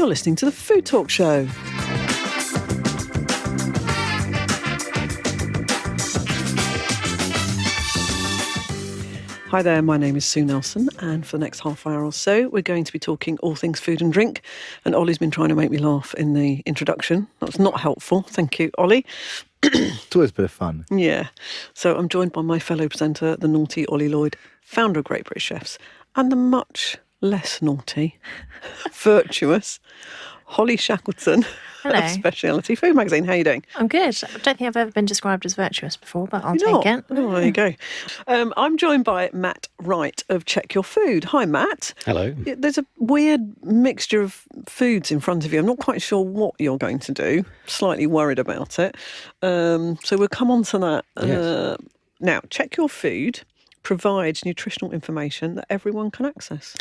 You're listening to the Food Talk Show. Hi there, my name is Sue Nelson, and for the next half hour or so, we're going to be talking all things food and drink. And Ollie's been trying to make me laugh in the introduction. That's not helpful. Thank you, Ollie. It's always a bit of fun. Yeah. So I'm joined by my fellow presenter, the naughty Ollie Lloyd, founder of Great British Chefs, and the much less naughty, virtuous Holly Shackleton. Hello. Of Speciality Food Magazine. How are you doing? I'm good. I don't think I've ever been described as virtuous before, but I'll take it. Oh, there you go. I'm joined by Matt Wright of Check Your Food. Hi, Matt. Hello. There's a weird mixture of foods in front of you. I'm not quite sure what you're going to do. Slightly worried about it. So we'll come on to that. Yes. Now, Check Your Food provides nutritional information that everyone can access,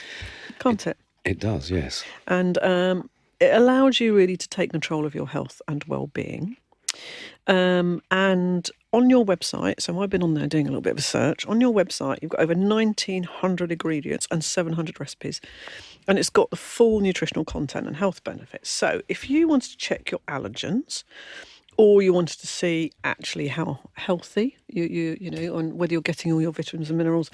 can't it? It does, yes. And it allows you really to take control of your health and well-being. And on your website, so I've been on there doing a little bit of a search. On your website, you've got over 1,900 ingredients and 700 recipes. And it's got the full nutritional content and health benefits. So if you wanted to check your allergens, or you wanted to see actually how healthy you know, and whether you're getting all your vitamins and minerals,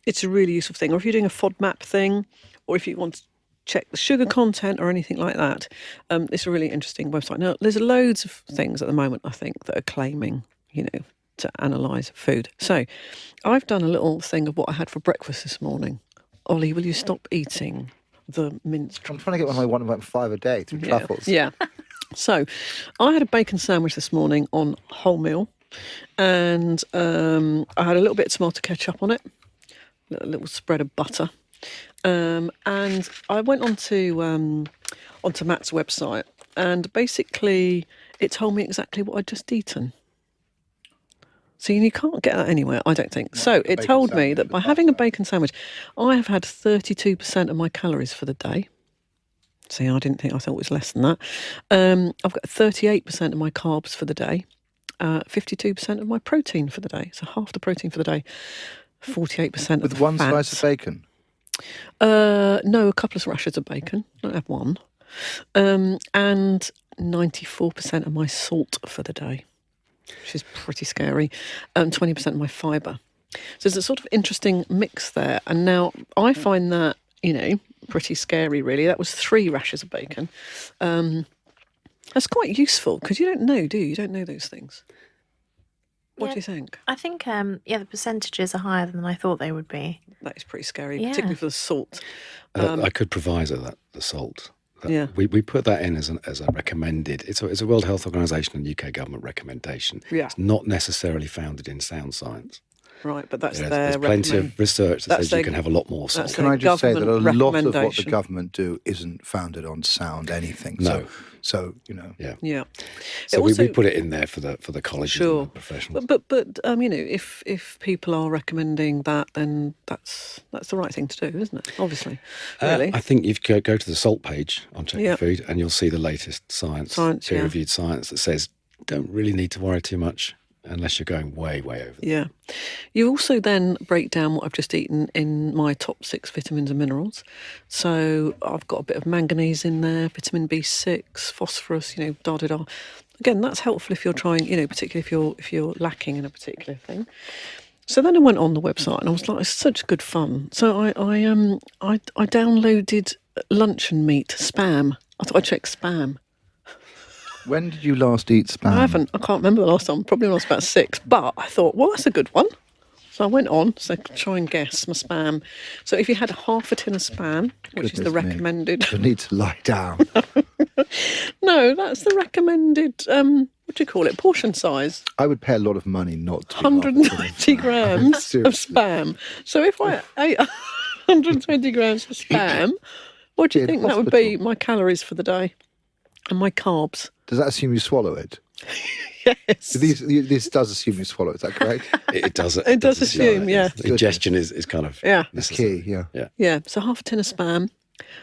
it's a really useful thing. Or if you're doing a FODMAP thing, or if you want to check the sugar content or anything like that, it's a really interesting website. Now, there's loads of things at the moment, I think, that are claiming, to analyse food. So I've done a little thing of what I had for breakfast this morning. Ollie, will you stop eating the minced I'm trying to get one of my 1.5 a day through truffles. Yeah. So I had a bacon sandwich this morning on wholemeal, and I had a little bit of tomato ketchup on it, a little spread of butter. And I went onto Matt's website, and basically it told me exactly what I'd just eaten. So you can't get that anywhere, I don't think. So it told me that by having a bacon sandwich, I have had 32% of my calories for the day. See, I thought it was less than that. I've got 38% of my carbs for the day, 52% of my protein for the day. So half the protein for the day, 48% of the With one fats. slice of bacon? No, a couple of rashers of bacon. I don't have one. And 94% of my salt for the day, which is pretty scary, and 20% of my fibre. So there's a sort of interesting mix there. And now I find that, pretty scary, really. That was 3 rashers of bacon. That's quite useful because you don't know, do you? You don't know those things. What do you think? I think, the percentages are higher than I thought they would be. That is pretty scary, Yeah. particularly for the salt. I could proviso that the salt. Yeah. We put that in as a recommended. It's a World Health Organization and UK government recommendation. Yeah. It's not necessarily founded in sound science. Right, but that's There's plenty of research that says you can have a lot more salt. that's Can I just say that a lot of what the recommendation. government do isn't founded on sound anything? No. So Yeah. Yeah. So Also- we put it in there for the colleges Sure. and the professionals. But if people are recommending that, then that's the right thing to do, isn't it? Obviously, really. I think you go to the salt page on Check Yeah. Your Food, and you'll see the latest science, yeah. peer-reviewed science that says don't really need to worry too much unless you're going way, way over. Yeah. You also then break down what I've just eaten in my top 6 vitamins and minerals. So I've got a bit of manganese in there, vitamin B6, phosphorus, da-da-da. Again, that's helpful if you're trying, particularly if you're lacking in a particular thing. So then I went on the website and I was like, it's such good fun. So I downloaded luncheon meat, spam. I thought I'd check spam. when did you last eat spam? I haven't. I can't remember the last time. Probably when I was about 6. But I thought, well, that's a good one. So I went on, so try and guess my spam. So if you had half a tin of spam, which is the Goodness me. recommended... You need to lie down. No, that's the recommended, what do you call it, portion size. I would pay a lot of money not to. 190 grams of Seriously. spam. So if I ate 120 grams of spam, what do you Be in think that would be hospital. my calories for the day? And my carbs? Does that assume you swallow it? Yes. This does assume you swallow. Is that correct? It does. It does assume, yeah. The ingestion is kind of Yeah. It's necessary. key. Yeah. Yeah, so half a tin of spam.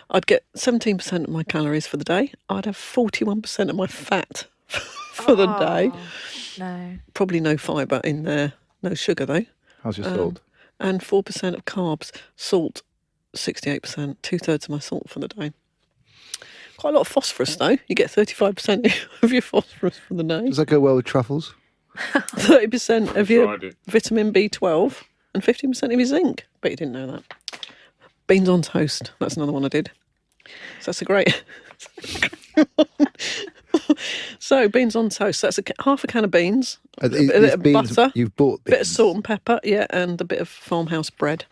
I'd get 17% of my calories for the day. I'd have 41% of my fat for the day. No. Probably no fibre in there. No sugar, though. How's your salt? And 4% of carbs. Salt, 68%. 2/3 of my salt for the day. quite a lot of phosphorus, though. You get 35% of your phosphorus for the day, Does that go well with truffles? 30% of your Tried it. vitamin B12, and 15% of your zinc. Bet you didn't know that. Beans on toast. That's another one I did. So that's a great. So beans on toast. That's half a can of beans, a These bit of beans, butter, you've bought beans. bit of salt and pepper, yeah, and a bit of farmhouse bread.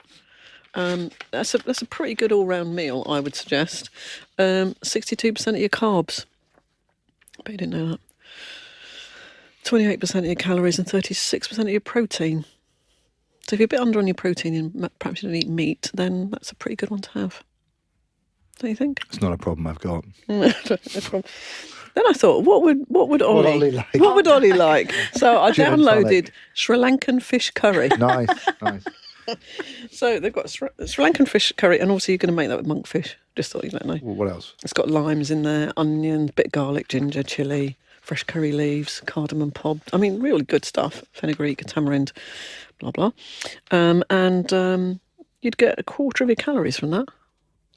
That's a pretty good all-round meal, I would suggest. 62% of your carbs. Bet you didn't know that. 28% of your calories and 36% of your protein. So if you're a bit under on your protein and perhaps you don't eat meat, then that's a pretty good one to have. Don't you think? It's not a problem I've got. No problem. Then I thought, what would Ollie, Ollie like? What would Ollie like? So I Gin and downloaded tonic. Sri Lankan fish curry. Nice, nice. So they've got Sri Lankan fish curry, and also you're going to make that with monkfish. Just thought you might know. Well, what else? It's got limes in there, onions, bit of garlic, ginger, chilli, fresh curry leaves, cardamom pod. I mean, really good stuff. Fenugreek, tamarind, blah blah. And you'd get a quarter of your calories from that.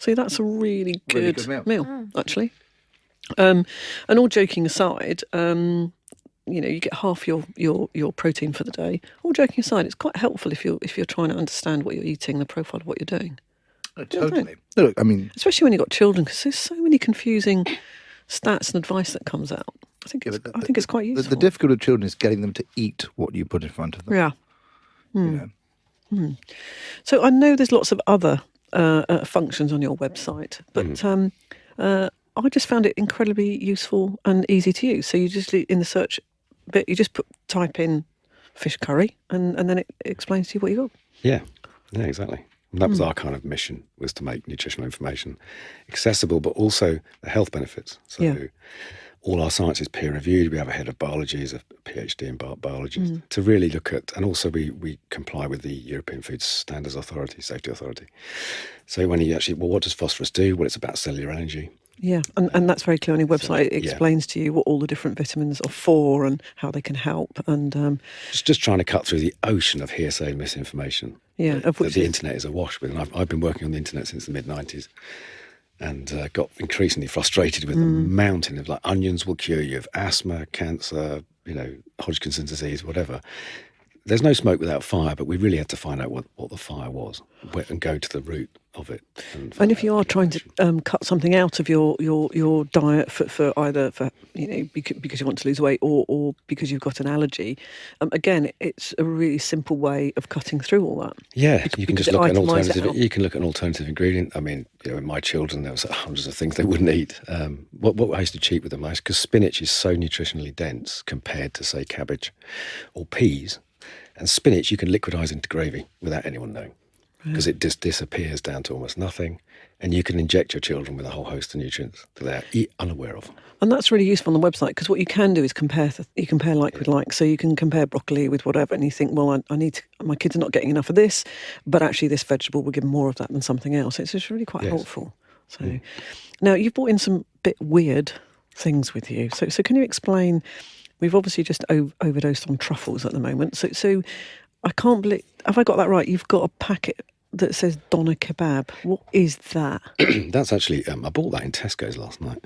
See, that's a really Really good, good meal, actually. And all joking aside, you get half your protein for the day. All joking aside, it's quite helpful if you're trying to understand what you're eating, the profile of what you're doing. Totally. Look, I mean, Especially when you've got children, because there's so many confusing stats and advice that comes out. I think it's quite useful. the difficulty with children is getting them to eat what you put in front of them. Yeah. You know? So I know there's lots of other functions on your website, but I just found it incredibly useful and easy to use. So you just, in the search bit, you just type in fish curry, and then it explains to you what you got. Yeah, exactly. And that was our kind of mission, was to make nutritional information accessible, but also the health benefits. So Yeah. all our science is peer reviewed. We have a head of biology, who's a PhD in biology, to really look at, and also we comply with the European Food Standards Authority, Safety Authority. So when you actually, what does phosphorus do? Well, it's about cellular energy. Yeah, and that's very clear on your website. It explains to you what all the different vitamins are for and how they can help. And Just trying to cut through the ocean of hearsay misinformation. Yeah, of that which the internet is awash with. And I've been working on the internet since the mid-90s, and got increasingly frustrated with the mountain of, like, onions will cure you of asthma, cancer, Hodgkin's disease, whatever. There's no smoke without fire, but we really had to find out what the fire was and go to the root of it. And if you are trying to cut something out of your diet for either because you want to lose weight or because you've got an allergy, again, it's a really simple way of cutting through all that. Yeah, you can just look at an itemises it alternative. out. You can look at an alternative ingredient. I mean, in my children, there was hundreds of things they wouldn't eat. What I used to cheat with them, because spinach is so nutritionally dense compared to, say, cabbage or peas. And spinach you can liquidize into gravy without anyone knowing, because it just disappears down to almost nothing, and you can inject your children with a whole host of nutrients that they're unaware of. And that's really useful on the website, because what you can do is compare like with like. So you can compare broccoli with whatever, and you think, well, my kids are not getting enough of this, but actually this vegetable will give more of that than something else. It's just really quite helpful. So now you've brought in some bit weird things with you. So can you explain? We've obviously just overdosed on truffles at the moment. So I can't believe, have I got that right? You've got a packet that says doner kebab. What is that? That's actually, I bought that in Tesco's last night.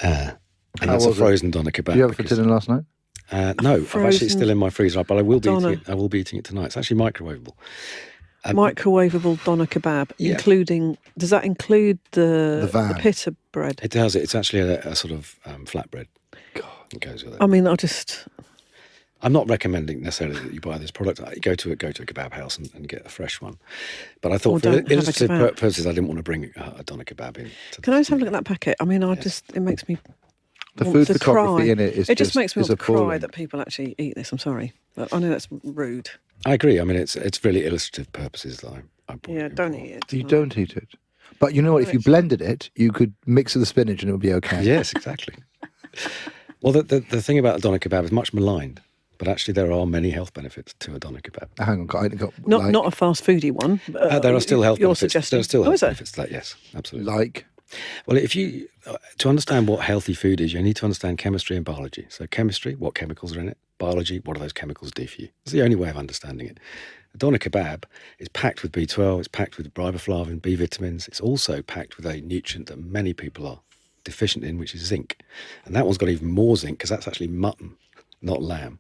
And How that's a was it? frozen doner kebab. Did you have it for dinner last night? No, I've actually Frozen still in my freezer, but I will be doner. eating it. I will be eating it tonight. It's actually microwavable. Microwavable doner kebab, including, does that include the van. pita bread? It does. It's actually a sort of flatbread. It goes with it. I mean, I'm not recommending necessarily that you buy this product. Go to a kebab house and get a fresh one. But I Or thought, for don't have a illustrative kebab. purposes, I didn't want to bring a doner kebab in. Can I just have a look at that packet? I mean, it makes me The want food to photography cry. in it is It just makes me is want to cry appalling. that people actually eat this. I'm sorry, but I know that's rude. I agree. I mean, it's really illustrative purposes that I brought Yeah, it in don't for. eat it. You don't eat it. But you know what? If you blended it, you could mix with the spinach and it would be okay. Yes, exactly. Well, the thing about a doner kebab is much maligned, but actually there are many health benefits to a doner kebab. Hang on, I got Not a fast foodie one. There are still health you're benefits. suggesting. There are still Oh, health is there? benefits to that, yes, absolutely. like Well, if you to understand what healthy food is, you need to understand chemistry and biology. So chemistry, what chemicals are in it? Biology, what do those chemicals do for you? It's the only way of understanding it. A doner kebab is packed with B12, it's packed with riboflavin, B vitamins. It's also packed with a nutrient that many people are deficient in, which is zinc. And that one's got even more zinc because that's actually mutton, not lamb.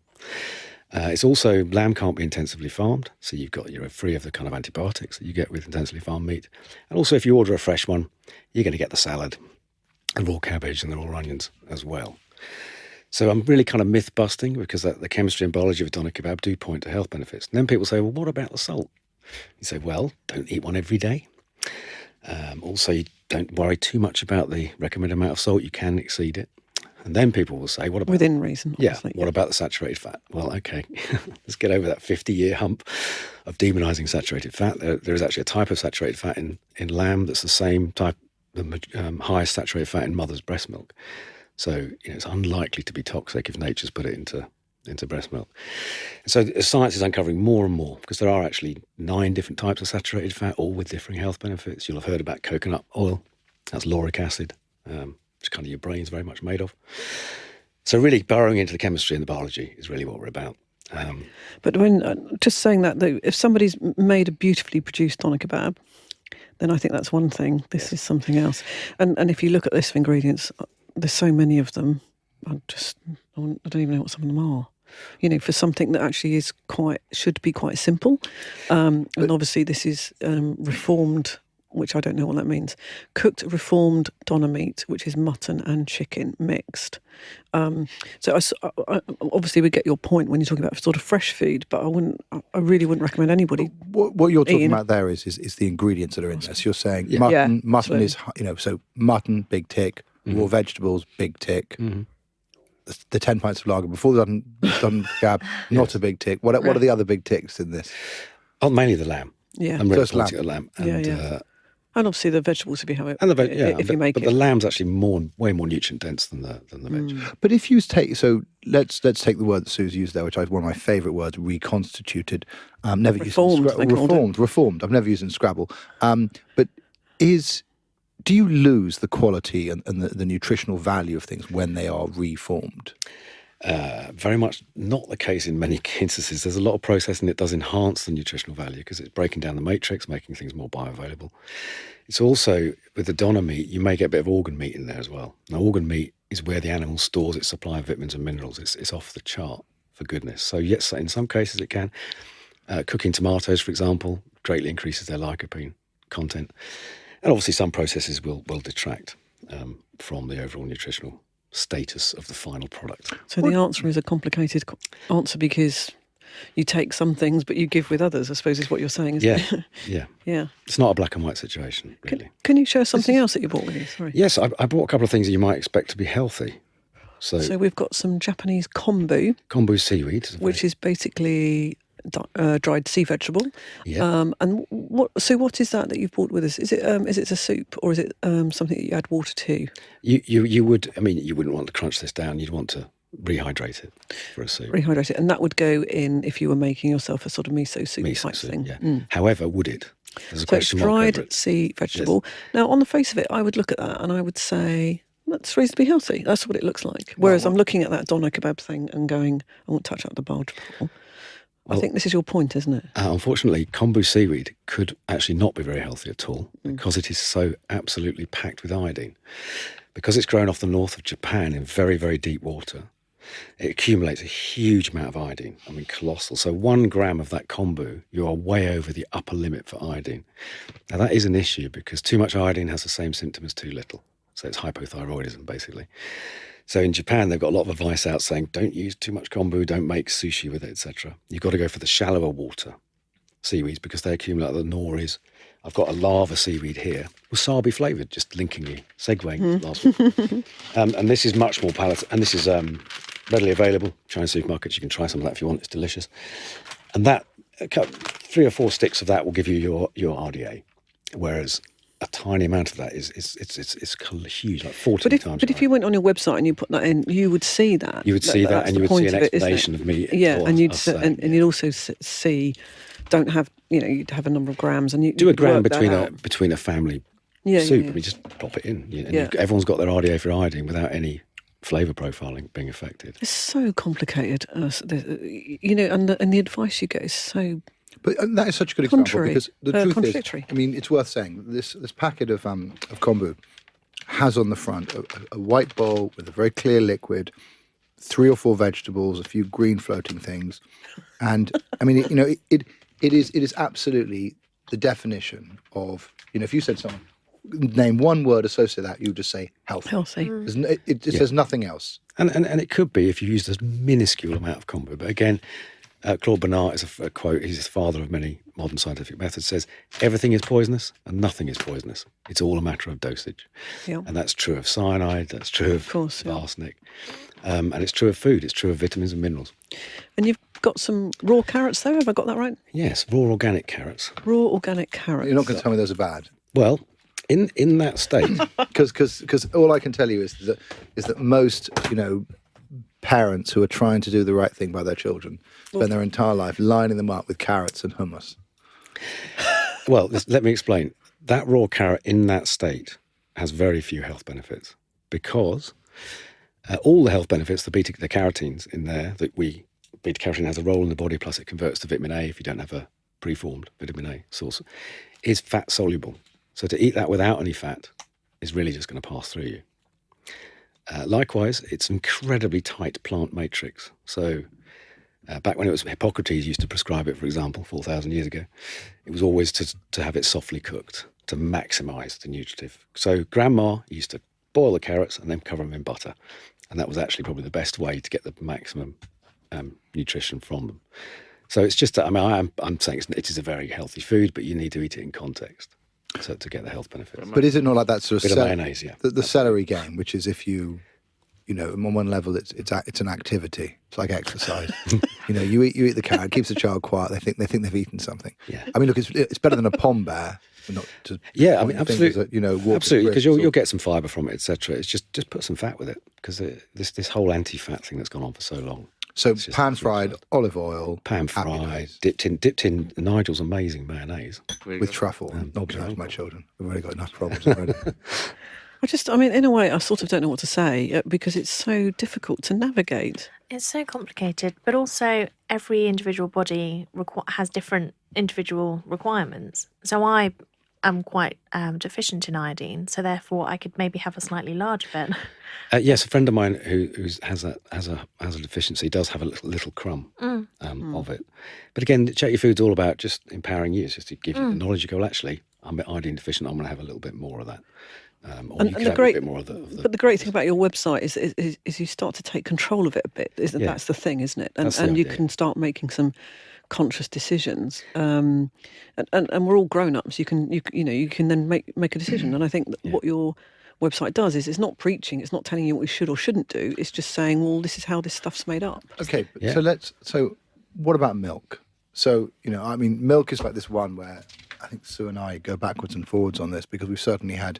It's also, lamb can't be intensively farmed, so you're free of the kind of antibiotics that you get with intensively farmed meat. And also, if you order a fresh one, you're going to get the salad, the raw cabbage and the raw onions as well. So I'm really kind of myth busting because the chemistry and biology of a doner kebab do point to health benefits. And then people say, well, what about the salt? You say, well, don't eat one every day. Also, you don't worry too much about the recommended amount of salt. You can exceed it. And then people will say, what about... Within reason, obviously. Yeah, what about the saturated fat? Well, okay, let's get over that 50-year hump of demonising saturated fat. There is actually a type of saturated fat in lamb that's the same type, the highest saturated fat in mother's breast milk. So, it's unlikely to be toxic if nature's put it into breast milk. So science is uncovering more and more, because there are actually 9 different types of saturated fat, all with differing health benefits. You'll have heard about coconut oil. That's lauric acid. Which kind of your brain's very much made of. So really burrowing into the chemistry and the biology is really what we're about. But when just saying that though, if somebody's made a beautifully produced doner kebab, then I think that's one thing. This is something else. And if you look at the list of ingredients, there's so many of them. I don't even know what some of them are. For something that actually should be quite simple. And obviously this is reformed, which I don't know what that means. Cooked reformed doner meat, which is mutton and chicken mixed. So I obviously we get your point when you're talking about sort of fresh food, but I really wouldn't recommend anybody. What you're talking about there is the ingredients that are in there. So you're saying mutton is, so mutton, big tick, raw vegetables, big tick. Mm-hmm. The 10 pints of lager before the doner kebab, not a big tick. What are the other big ticks in this? Oh, mainly the lamb. Yeah, I'm really pointing at lamb. And, and obviously the vegetables if you have it. And if you make it. But the lamb's actually way more nutrient dense than the veg. But if you take, so let's take the word that Sue's used there, which is one of my favourite words, reconstituted. Never reformed, used in reformed. I've never used it in Scrabble. But do you lose the quality and the nutritional value of things when they are reformed? Very much not the case in many instances. There's a lot of processing that does enhance the nutritional value because it's breaking down the matrix, making things more bioavailable. It's also, with the doner meat, you may get a bit of organ meat in there as well. Now, organ meat is where the animal stores its supply of vitamins and minerals. It's off the chart, for goodness. So yes, in some cases it can. Cooking tomatoes, for example, greatly increases their lycopene content. And obviously some processes will detract from the overall nutritional status of the final product. So the answer is a complicated answer because you take some things but you give with others, I suppose is what you're saying, isn't it? Yeah. It's not a black and white situation, really. Can you show us something else that you brought with you? Sorry. Yes, I brought a couple of things that you might expect to be healthy. So we've got some Japanese kombu. Kombu seaweed. Which is basically dried sea vegetable. Yeah. And what is that you've brought with us? Is it a soup or is it something that you add water to? You wouldn't want to crunch this down. You'd want to rehydrate it for a soup. Rehydrate it, and that would go in if you were making yourself a sort of miso soup type thing. Yeah. However, would it? There's a so question it's dried mark sea vegetable. Yes. Now, on the face of it, I would look at that and I would say that's reasonably healthy. That's what it looks like. Whereas I'm looking at that doner kebab thing and going, I won't touch up the barge pole. I think this is your point, isn't it? Unfortunately, kombu seaweed could actually not be very healthy at all because it is so absolutely packed with iodine. Because it's grown off the north of Japan in very, very deep water, it accumulates a huge amount of iodine. I mean, colossal. So 1 gram of that kombu, you are way over the upper limit for iodine. Now, that is an issue because too much iodine has the same symptom as too little. So it's hypothyroidism, basically. So in Japan, they've got a lot of advice out saying, don't use too much kombu, don't make sushi with it, etc. You've got to go for the shallower water seaweeds because they accumulate the noris. I've got a lava seaweed here, wasabi flavoured, just linking you, segueing last one. And this is much more palatable, and this is readily available. Chinese supermarkets, you can try some of that if you want, it's delicious. And that, 3 or 4 sticks of that will give you your RDA, whereas a tiny amount of that is huge, like 14 times. But if you went on your website and you put that in, you would see that. You would see that, and you would see an explanation of me. Yeah, and you'd also see. Don't have you'd have a number of grams, and you do a gram between a family soup. Yeah. We just plop it in. Everyone's got their RDA for iodine without any flavour profiling being affected. It's so complicated, and the advice you get is so. But that is such a good example because the truth is, contradictory. I mean, it's worth saying this packet of kombu has on the front a white bowl with a very clear liquid, 3 or 4 vegetables, a few green floating things, and I mean, it is absolutely the definition of, if you said someone name one word associated with that, you would just say healthy. Healthy. There's nothing else. And it could be if you use a minuscule amount of kombu. But again, Claude Bernard is a quote, he's the father of many modern scientific methods, says, everything is poisonous and nothing is poisonous. It's all a matter of dosage. Yeah. And that's true of cyanide, that's true of arsenic. And it's true of food, it's true of vitamins and minerals. And you've got some raw carrots though, have I got that right? Yes, raw organic carrots. Raw organic carrots. You're not going to tell me those are bad? Well, in that state, because all I can tell you is that most parents who are trying to do the right thing by their children spend their entire life lining them up with carrots and hummus. Well, let me explain. That raw carrot in that state has very few health benefits because all the health benefits, the carotenes in there beta carotene has a role in the body, plus it converts to vitamin A if you don't have a preformed vitamin A source, is fat soluble. So to eat that without any fat is really just going to pass through you. Likewise, it's incredibly tight plant matrix. So back when it was Hippocrates used to prescribe it, for example, 4,000 years ago, it was always to have it softly cooked to maximise the nutritive. So grandma used to boil the carrots and then cover them in butter. And that was actually probably the best way to get the maximum nutrition from them. So it's just, I'm saying it is a very healthy food, but you need to eat it in context to get the health benefits. But is it not like that sort of mayonnaise? Yeah, the celery game, which is if you on one level it's an activity. It's like exercise. You eat the carrot, keeps the child quiet. They think they've eaten something. Yeah. I mean, look, it's better than a pom bear. Not to absolutely. Absolutely, because you'll or... get some fibre from it, etc. It's just put some fat with it because this whole anti-fat thing that's gone on for so long. So pan-fried olive oil, pan-fried, dipped in Nigel's amazing mayonnaise with truffle. Not to my children. We've already got enough problems already. In a way, I sort of don't know what to say because it's so difficult to navigate. It's so complicated, but also every individual body has different individual requirements. So I am quite deficient in iodine, so therefore I could maybe have a slightly larger bit. Yes, a friend of mine who has a deficiency does have a little crumb of it. But again, Check Your Food's all about just empowering you. It's just to give you the knowledge. You go, well, actually, I'm iodine deficient. I'm going to have a little bit more of that. But the great thing about your website is you start to take control of it a bit. That's the thing, isn't it? And you can start making some conscious decisions. And we're all grown ups. You can then make a decision. And I think that what your website does is it's not preaching. It's not telling you what you should or shouldn't do. It's just saying, well, this is how this stuff's made up. Okay, so what about milk? So milk is like this one where I think Sue and I go backwards and forwards on this because we've certainly had,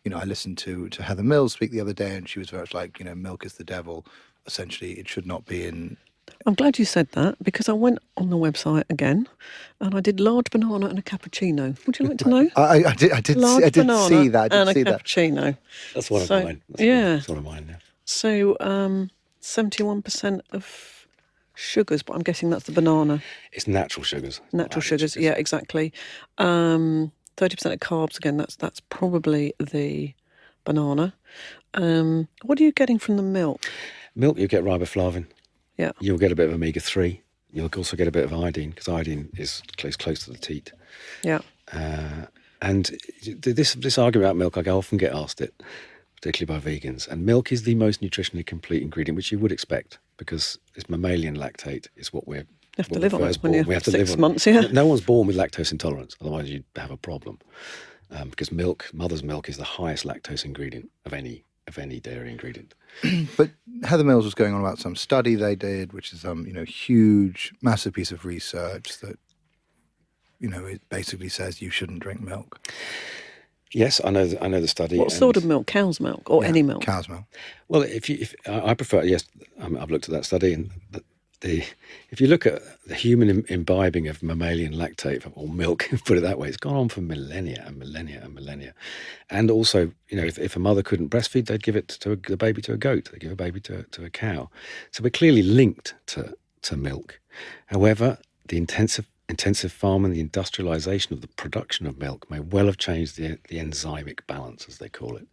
I listened to Heather Mills speak the other day and she was very much like, milk is the devil. Essentially, it should not be in... I'm glad you said that because I went on the website again and I did large banana and a cappuccino. Would you like to know? I did see that. And a cappuccino. That's one of mine. That's one of mine, yeah. So 71% of sugars, but I'm guessing that's the banana. It's natural sugars. Natural sugars, yeah, exactly. 30% of carbs, again, that's probably the banana. What are you getting from the milk? Milk, you get riboflavin. Yeah. You'll get a bit of omega-3. You'll also get a bit of iodine because iodine is close to the teat. Yeah. And this argument about milk, I often get asked it, particularly by vegans. And milk is the most nutritionally complete ingredient, which you would expect because it's mammalian lactate is what we have to live on it when you're we have to 6 live on. months, yeah. No one's born with lactose intolerance, otherwise you'd have a problem. Because mother's milk is the highest lactose ingredient of any dairy ingredient. But Heather Mills was going on about some study they did, which is huge, massive piece of research that it basically says you shouldn't drink milk. Yes, I know the study. What sort of milk? Cow's milk or any milk? Cow's milk. Well, if I prefer, yes, I've looked at that study, and if you look at the human imbibing of mammalian lactate or milk, put it that way, it's gone on for millennia and millennia and millennia. And also, if a mother couldn't breastfeed, they'd give it the baby to a goat. They'd give a baby to a cow. So we're clearly linked to milk. However, the intensive farm and the industrialization of the production of milk may well have changed the enzymic balance, as they call it.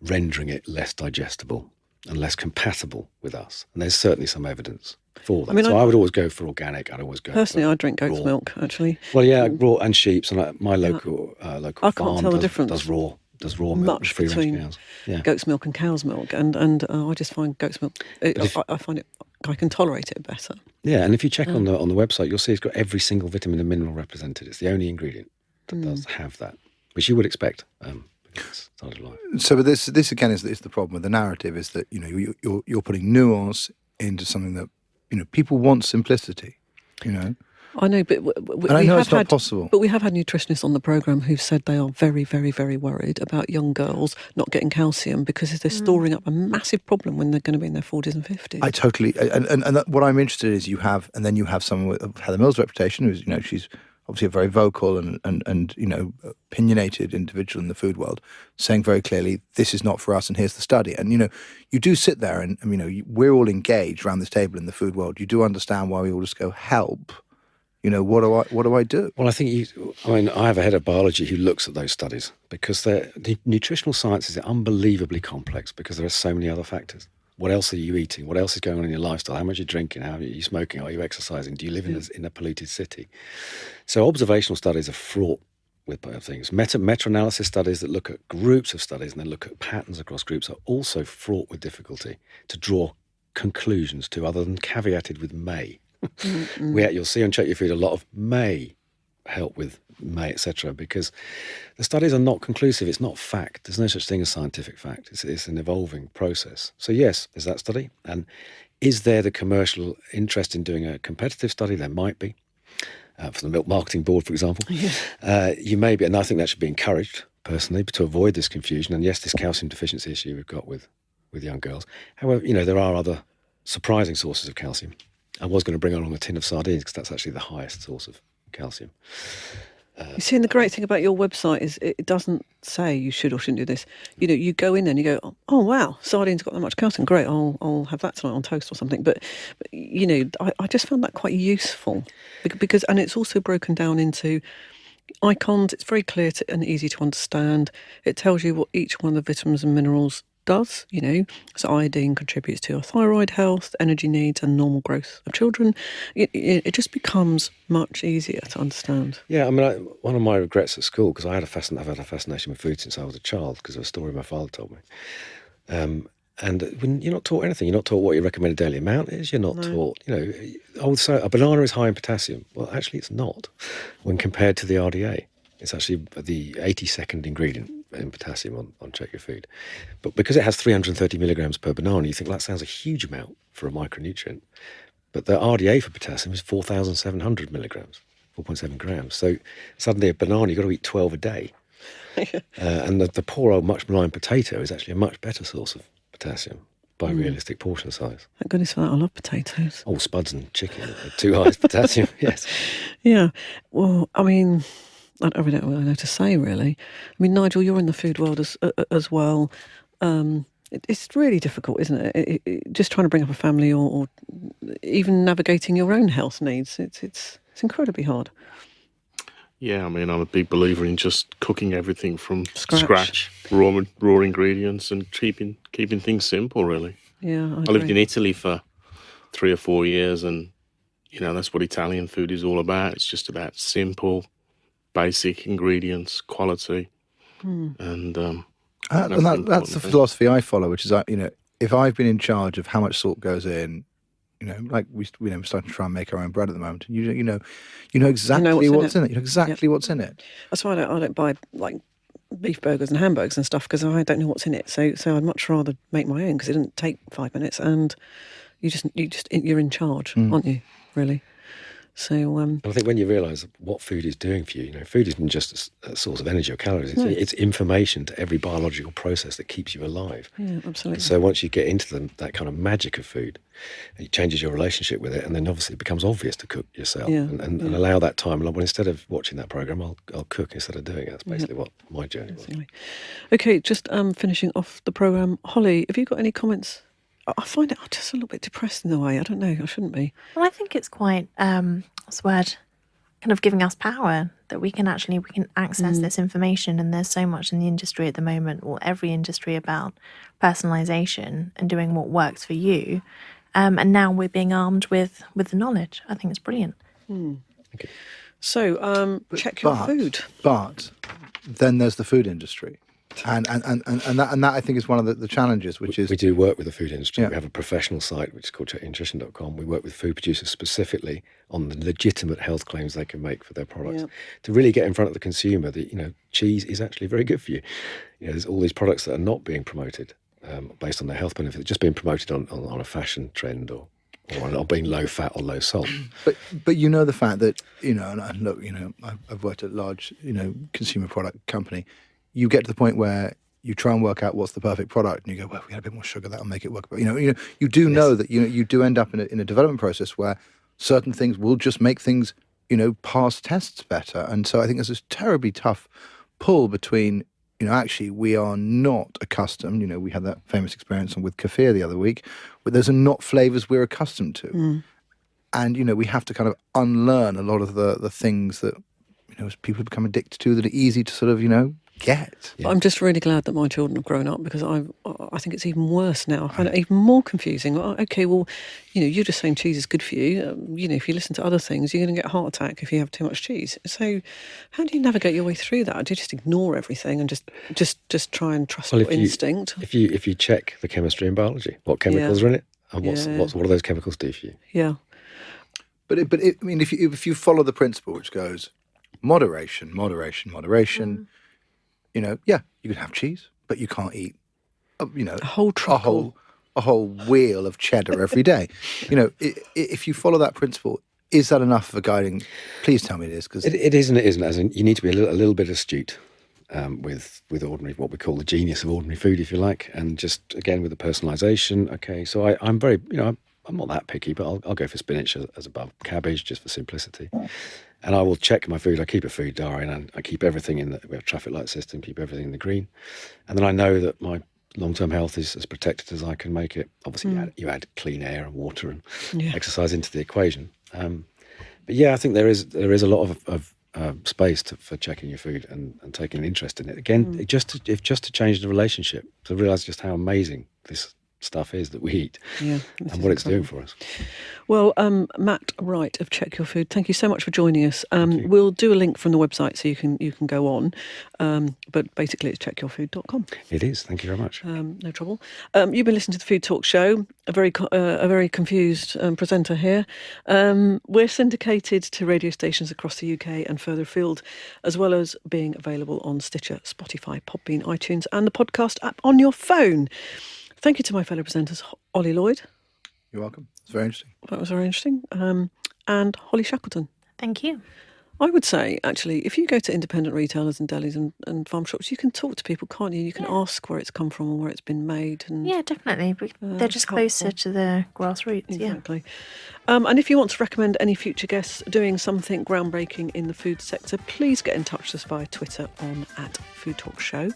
rendering it less digestible and less compatible with us. And there's certainly some evidence for that. I would always go for organic. I'd always go personally, for I drink goat's milk, actually. Well, yeah, raw and sheep's. And my local I farm can't tell the difference. does raw milk, much free range between cows. Yeah. goat's milk and cow's milk, and I just find goat's milk. I find it. I can tolerate it better. Yeah, and if you check on the website, you'll see it's got every single vitamin and mineral represented. It's the only ingredient that does have that, which you would expect. So, but this again is the problem with the narrative, is that you're putting nuance into something that people want simplicity. I know, but I know it's not possible. But we have had nutritionists on the programme who've said they are very, very, very worried about young girls not getting calcium because they're storing up a massive problem when they're going to be in their 40s and 50s. I totally, and what I'm interested in is you have someone with Heather Mill's reputation, who's she's obviously a very vocal and opinionated individual in the food world, saying very clearly, this is not for us, and here's the study. And you do sit there, and we're all engaged around this table in the food world. You do understand why we all just go, help. What do I do? Well, I think I have a head of biology who looks at those studies, because the nutritional science is unbelievably complex because there are so many other factors. What else are you eating? What else is going on in your lifestyle? How much are you drinking? How are you smoking? Are you exercising? Do you live in a polluted city? So observational studies are fraught with things. Meta-analysis studies that look at groups of studies and then look at patterns across groups are also fraught with difficulty to draw conclusions to, other than caveated with may. You'll see on Check Your Food a lot of may help with may, etc., because the studies are not conclusive. It's not fact. There's no such thing as scientific fact. It's an evolving process. So yes, there's that study. And is there the commercial interest in doing a competitive study? There might be. For the Milk Marketing Board, for example. You may be, and I think that should be encouraged, personally, to avoid this confusion. And yes, this calcium deficiency issue we've got with young girls. However, there are other surprising sources of calcium. I was going to bring along a tin of sardines because that's actually the highest source of calcium. You see, and the great thing about your website is it doesn't say you should or shouldn't do this. You go in there and you go, oh wow, sardines got that much calcium. Great, I'll have that tonight on toast or something. But I just found that quite useful because, and it's also broken down into icons. It's very clear and easy to understand. It tells you what each one of the vitamins and minerals does, so iodine contributes to your thyroid health, energy needs and normal growth of children. It just becomes much easier to understand. Yeah, one of my regrets at school, because I've had a fascination with food since I was a child, because of a story my father told me. And when you're not taught anything, you're not taught what your recommended daily amount is, you're not taught, so a banana is high in potassium. Well, actually it's not, when compared to the RDA. It's actually the 82nd ingredient in potassium on Check Your Food. But because it has 330 milligrams per banana, you think that sounds a huge amount for a micronutrient. But the RDA for potassium is 4,700 milligrams, 4.7 grams. So suddenly a banana, you've got to eat 12 a day. And the poor old much maligned potato is actually a much better source of potassium by realistic portion size. Thank goodness for that. I love potatoes. Oh, spuds and chicken are too high as potassium, yes. Yeah. Well, I don't really know what I know to say, really. Nigel, you're in the food world as well. It's really difficult, isn't it? Just trying to bring up a family or even navigating your own health needs. It's incredibly hard. Yeah, I'm a big believer in just cooking everything from scratch, raw ingredients, and keeping things simple, really. Yeah, I lived in Italy for 3 or 4 years, and that's what Italian food is all about. It's just about simple, basic ingredients, quality, and that's the philosophy I follow, which is if I've been in charge of how much salt goes in, like we're starting to try and make our own bread at the moment, and you know exactly what's in it. You know exactly what's in it. That's why I don't buy like beef burgers and hamburgers and stuff, because I don't know what's in it. So I'd much rather make my own, because it didn't take 5 minutes, and you're in charge, aren't you? Really. So I think when you realise what food is doing for you, food isn't just a source of energy or calories. It's information to every biological process that keeps you alive. Yeah, absolutely. And so once you get into that kind of magic of food, it changes your relationship with it, and then obviously it becomes obvious to cook yourself and allow that time. Well, instead of watching that programme, I'll cook instead of doing it. That's basically what my journey was. Okay, just finishing off the programme. Holly, have you got any comments? I find it just a little bit depressed in a way. I don't know. I shouldn't be. Well, I think it's quite, what's the word? kind of giving us power that we can access this information. And there's so much in the industry at the moment, or every industry, about personalization and doing what works for you. And now we're being armed with the knowledge. I think it's brilliant. Okay. So check your food. But then there's the food industry. And that I think is one of the challenges, which is... We do work with the food industry. Yeah. We have a professional site, which is called CheckYourNutrition.com. We work with food producers specifically on the legitimate health claims they can make for their products to really get in front of the consumer that, cheese is actually very good for you. There's all these products that are not being promoted based on their health benefits, just being promoted on a fashion trend or being low fat or low salt. But the fact that, and look, I've worked at a large, consumer product company. You get to the point where you try and work out what's the perfect product, and you go, well, if we had a bit more sugar, that'll make it work. But you do know that you do end up in a development process where certain things will just make things, pass tests better. And so I think there's this terribly tough pull between, actually we are not accustomed. We had that famous experience with kefir the other week, where those are not flavors we're accustomed to, and we have to kind of unlearn a lot of the things that as people become addicted to that are easy to sort of get. Yeah. I'm just really glad that my children have grown up, because I think it's even worse now. I find it even more confusing. Okay, well, you're just saying cheese is good for you. If you listen to other things, you're going to get a heart attack if you have too much cheese. So how do you navigate your way through that? Do you just ignore everything and just try and trust your instinct? If you check the chemistry and biology, what chemicals are in it, and what do those chemicals do for you? Yeah. But if you follow the principle which goes moderation, you can have cheese, but you can't eat, a whole truckle. a whole wheel of cheddar every day. If you follow that principle, is that enough of a guiding? Please tell me it is, because it isn't. It isn't. As in, you need to be a little bit astute with ordinary, what we call the genius of ordinary food, if you like, and just again with the personalisation. Okay, so I'm very, I'm not that picky, but I'll go for spinach as above cabbage, just for simplicity. And I will check my food. I keep a food diary, and I keep everything we have a traffic light system, keep everything in the green. And then I know that my long-term health is as protected as I can make it. Obviously, you add clean air and water and exercise into the equation. But yeah, I think there is a lot of space for checking your food and taking an interest in it. Again, just to change the relationship, to realise just how amazing this stuff is that we eat and what it's doing for us. Well, Matt Wright of Check Your Food, thank you so much for joining us. We'll do a link from the website so you can go on, but basically it's checkyourfood.com. It is. Thank you very much. No trouble. You've been listening to the Food Talk Show. A very confused presenter here. We're syndicated to radio stations across the UK and further afield, as well as being available on Stitcher, Spotify, Podbean, iTunes, and the podcast app on your phone. Thank you to my fellow presenters, Ollie Lloyd. You're welcome. It's very interesting. That was very interesting. And Holly Shackleton. Thank you. I would say, actually, if you go to independent retailers and delis and farm shops, you can talk to people, can't you? You can ask where it's come from and where it's been made. And, yeah, definitely. They're just closer to the grassroots. Exactly. And if you want to recommend any future guests doing something groundbreaking in the food sector, please get in touch with us via Twitter on @FoodTalkShow.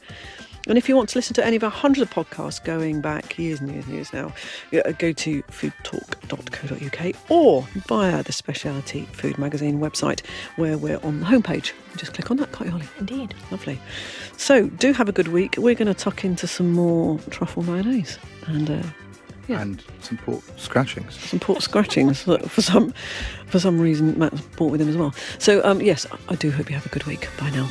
And if you want to listen to any of our hundreds of podcasts going back years and years and years now, go to foodtalk.co.uk or via the Specialty Food Magazine website, where we're on the homepage. Just click on that, can't you, Holly? Indeed. Lovely. So do have a good week. We're going to tuck into some more truffle mayonnaise and some pork scratchings. Some pork scratchings for some reason Matt's brought with him as well. So yes, I do hope you have a good week. Bye now.